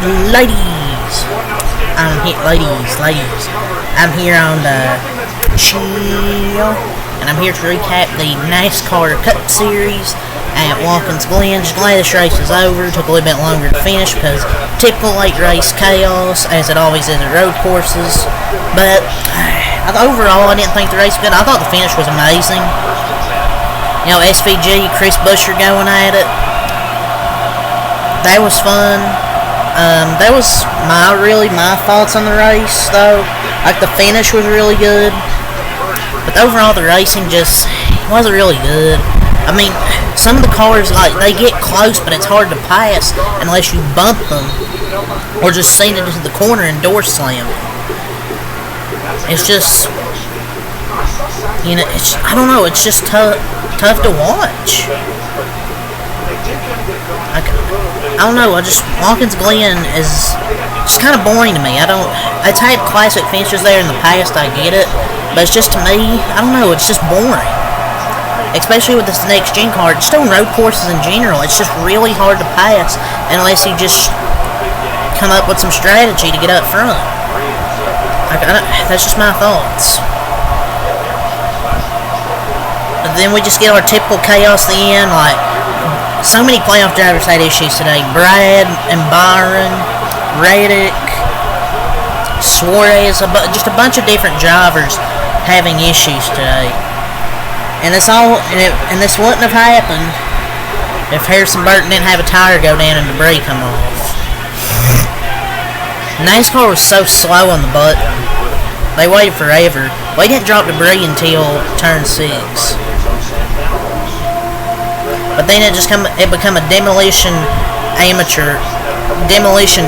Ladies, I'm here on the chill, and I'm here to recap the NASCAR Cup Series at Watkins, Glen. Just glad this race is over. Took a little bit longer to finish because typical late race chaos, as it always is at road courses. But overall, I didn't think the race was good. I thought the finish was amazing. You know, SVG, Chris Buescher going at it. That was fun. That was my thoughts on the race, though. Like, the finish was really good, but overall the racing just wasn't really good. I mean, some of the cars, like, they get close, but it's hard to pass unless you bump them or just send it into the corner and door slam. It's just, you know, I don't know, it's just tough to watch. I don't know, Watkins Glen is just kind of boring to me. It's had classic finishes there in the past, I get it, but it's just, to me, I don't know, it's just boring. Especially with this next gen car, just on road courses in general, it's just really hard to pass unless you just come up with some strategy to get up front. That's just my thoughts. But then we just get our typical chaos at the end, like, so many playoff drivers had issues today. Brad and Byron, Reddick, Suarez, just a bunch of different drivers having issues today. And this wouldn't have happened if Harrison Burton didn't have a tire go down and debris come off. NASCAR was so slow on the button. They waited forever. They didn't drop debris until turn 6. But then it became a demolition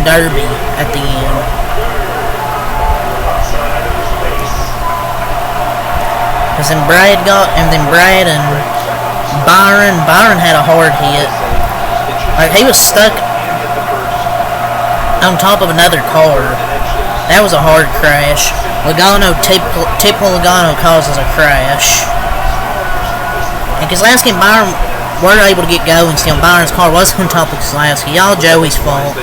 derby at the end. Because then Brad and Byron had a hard hit. Like, he was stuck on top of another car. That was a hard crash. Typical Logano causes a crash. And Keselowski and Byron were able to get going still. Byron's car was on top of Keselowski. Y'all Joey's fault.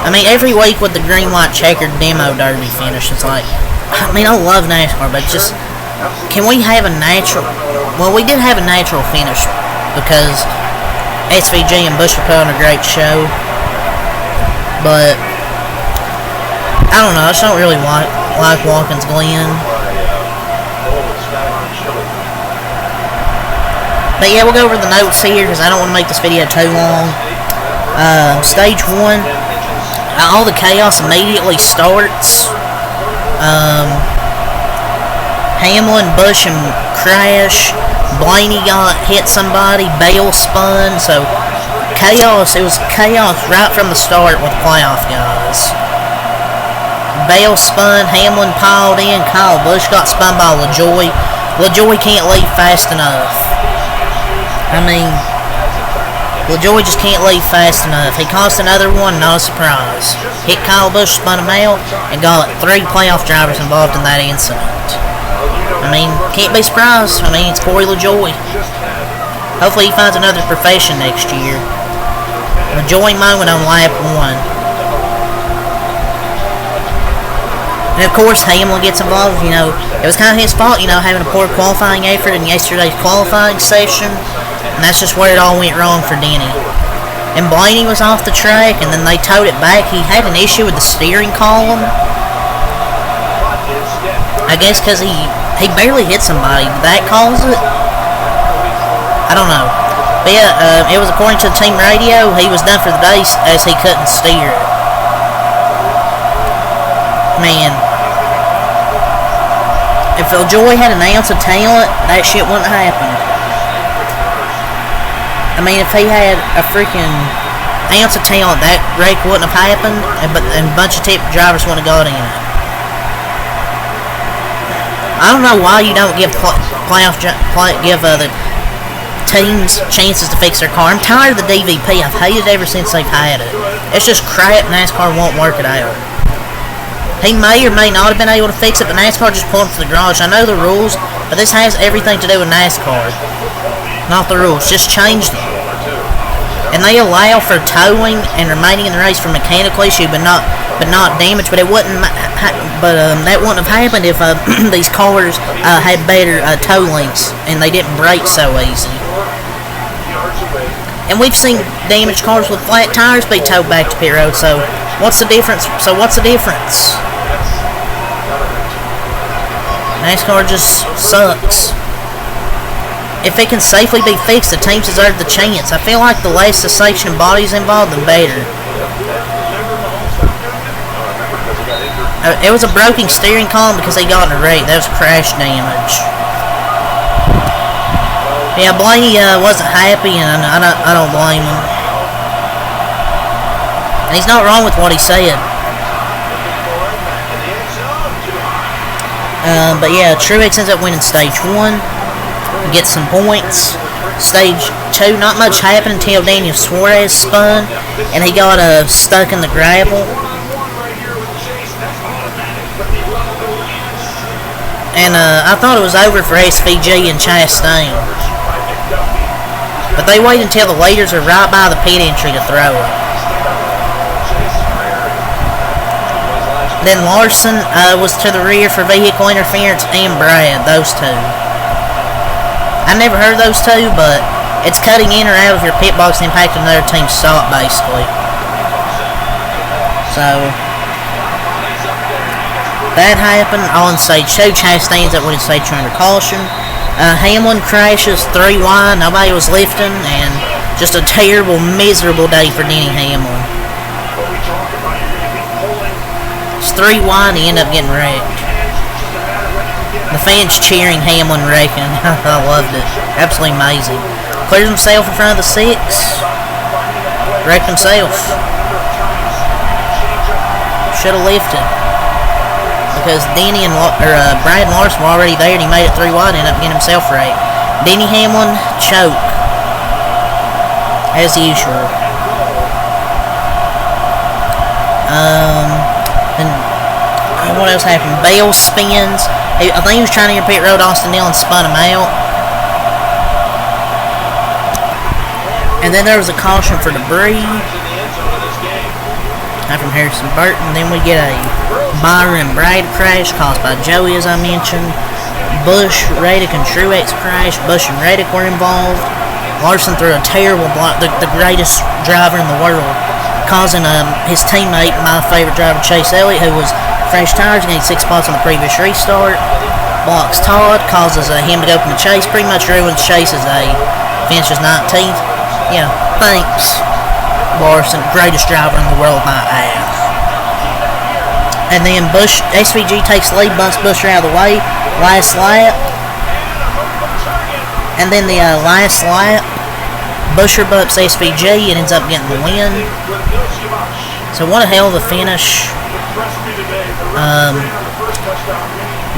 I mean, every week with the green light checkered demo derby finish, it's like, I mean, I love NASCAR, but just, can we have a natural, well, we did have a natural finish because SVG and Buescher put on a great show, but I don't know, I just don't really like Watkins Glen. But yeah, we'll go over the notes here because I don't want to make this video too long. Stage 1, all the chaos immediately starts. Hamlin, Busch, and crash. Blaney hit somebody. Bale spun. So chaos. It was chaos right from the start with the playoff guys. Bale spun. Hamlin piled in. Kyle Busch got spun by LaJoie. LaJoie can't leave fast enough. I mean, LaJoie just can't leave fast enough. He caused another one, not a surprise. Hit Kyle Busch, spun a male, and got 3 playoff drivers involved in that incident. I mean, can't be surprised. I mean, it's Corey LaJoie. Hopefully he finds another profession next year. LaJoie moment on lap 1. And of course, Hamlin gets involved. You know, it was kind of his fault, you know, having a poor qualifying effort in yesterday's qualifying session. And that's just where it all went wrong for Denny. And Blaney was off the track, and then they towed it back. He had an issue with the steering column. I guess because he barely hit somebody. Did that cause it? I don't know. But yeah, it was according to the team radio. He was done for the day as he couldn't steer it. Man. If LaJoie had an ounce of talent, that shit wouldn't have happened. I mean, if he had a freaking ounce of talent, that wreck wouldn't have happened, and a bunch of tip drivers wouldn't have got in it. I don't know why you don't give the teams chances to fix their car. I'm tired of the DVP. I've hated it ever since they've had it. It's just crap. NASCAR won't work it out. He may or may not have been able to fix it, but NASCAR just pulled him from the garage. I know the rules, but this has everything to do with NASCAR. Not the rules. Just change them. and they allow for towing and remaining in the race for mechanical issue, but not damage. But it wouldn't. That wouldn't have happened if these cars had better tow links and they didn't break so easy. And we've seen damaged cars with flat tires be towed back to pit road. So what's the difference? NASCAR just sucks. If it can safely be fixed, the teams deserve the chance. I feel like the less the section of bodies involved, the better. It was a broken steering column because they got in a wreck. That was crash damage. Yeah, Blaney wasn't happy, and I don't blame him. And he's not wrong with what he said. But yeah, Truex ends up winning stage 1. Gets some points. Stage 2, not much happened until Daniel Suarez spun, and he got stuck in the gravel. And I thought it was over for SVG and Chastain. But they wait until the leaders are right by the pit entry to throw it. Then Larson was to the rear for vehicle interference, and Brad, those two. I never heard of those two, but it's cutting in or out of your pit box and impacting another team's stop, basically. So, that happened on stage 2. Chastain's up winning stage 2 under caution. Hamlin crashes 3 wide. Nobody was lifting, and just a terrible, miserable day for Denny Hamlin. It's 3 wide, and he ended up getting wrecked. The fans cheering Hamlin wrecking. I loved it. Absolutely amazing. Clears himself in front of the 6. Wrecked himself. Should have lifted. Because Denny and Brad and Larson were already there, and he made it 3 wide and ended up getting himself wrecked. Denny Hamlin choke. As usual. And what else happened? Bale spins. I think he was trying to enter pit road. Austin Dillon spun him out. And then there was a caution for debris. From Harrison Burton. Then we get a Byron and Brad crash caused by Joey, as I mentioned. Busch, Reddick, and Truex crash. Busch and Reddick were involved. Larson threw a terrible block, the greatest driver in the world, causing his teammate, my favorite driver, Chase Elliott, who was fresh tires, gained 6 spots on the previous restart. Blocks Todd, causes him to go from the chase, pretty much ruins Chase's day. Finishes 19th. Yeah, thanks, Larson, greatest driver in the world, my ass. And then SVG takes the lead, bumps Busch out of the way, last lap. And then the last lap, Buescher bumps SVG and ends up getting the win. So what a hell of a finish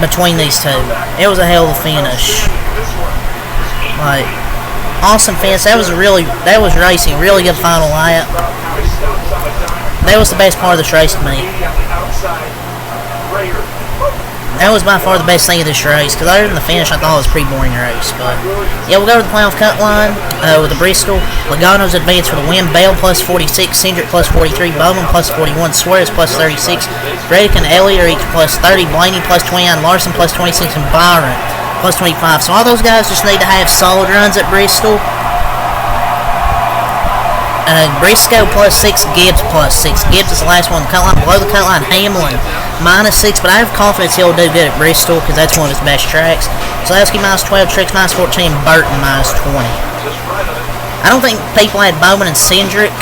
between these two. It was a hell of a finish. Like, awesome finish. That was racing. Really good final lap. That was the best part of this race to me. That was by far the best thing of this race, because other than the finish, I thought it was a pretty boring race. But yeah, we'll go to the playoff cut line with the Bristol. Logano's advanced for the win. Bale plus 46, Cindric plus 43, Bowman plus 41, Suarez plus 36, Reddick and Elliott are each plus 30, Blaney plus 29, Larson plus 26, and Byron plus 25. So all those guys just need to have solid runs at Bristol. Briscoe plus 6, Gibbs plus 6. Gibbs is the last one. Cut line below the cut line, Hamlin minus 6, but I have confidence he'll do good at Bristol because that's one of his best tracks. Zalewski minus 12, Trix minus 14, Burton minus 20. I don't think people had Bowman and Cindric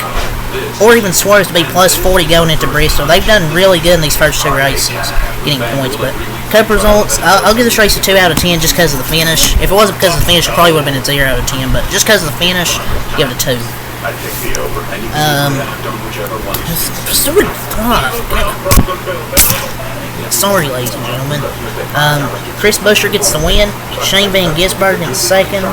or even Suarez to be plus 40 going into Bristol. They've done really good in these first 2 races, getting points. But Cup results, I'll give this race a 2 out of 10 just because of the finish. If it wasn't because of the finish, it probably would have been a 0 out of 10. But just because of the finish, give it a 2. Sorry, ladies and gentlemen. Chris Buescher gets the win. Shane Van Gisbergen in second.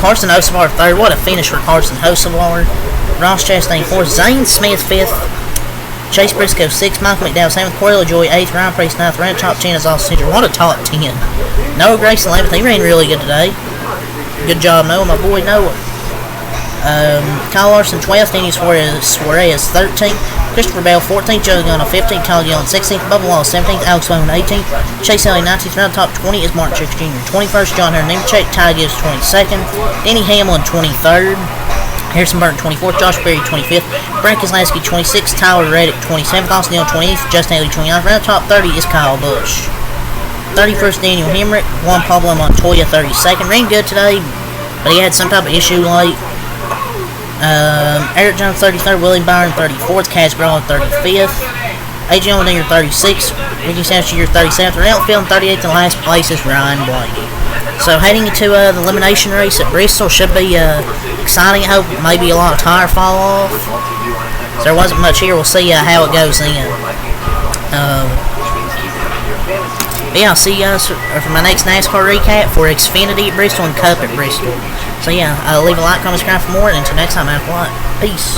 Carson Hocevar third. What a finish for Carson Hocevar. Ross Chastain fourth. Zane Smith fifth. Chase Briscoe sixth. Michael McDowell seventh. Corey LaJoy eighth. Ryan Priest ninth. Round top 10 is also Cindric. What a top 10. Noah Grayson 11th. He ran really good today. Good job, Noah. My boy Noah. Kyle Larson 12th, Danny Suarez 13th, Christopher Bell 14th, Joe Gunn 15th, Tyler Gillen 16th, Bubba Law 17th, Alex Bowman 18th, Chase Elliott 19th, round top 20 is Martin Chicks Jr. 21st, John Hunter Nemechek, Ty Gibbs 22nd, Danny Hamlin 23rd, Harrison Burton 24th, Josh Berry 25th, Brad Keselowski 26th, Tyler Reddick 27th, Austin Neal 20th, Justin Haley 29th, round top 30 is Kyle Busch. 31st, Daniel Hemrick, Juan Pablo Montoya 32nd, ran good today, but he had some type of issue late. Eric Jones 33rd, Willie Byron 34th, Cash Brawl 35th, AJ Allmendinger 36th, Ricky Sanchez 37th, Renell Field 38th, and last place is Ryan Blaney. So heading into the elimination race at Bristol should be exciting. I hope maybe a lot of tire fall off. So there wasn't much here. We'll see how it goes then. But yeah, I'll see you guys for my next NASCAR recap for Xfinity at Bristol and Cup at Bristol. So yeah, leave a like, comment, subscribe for more, and until next time, have a lot. Peace.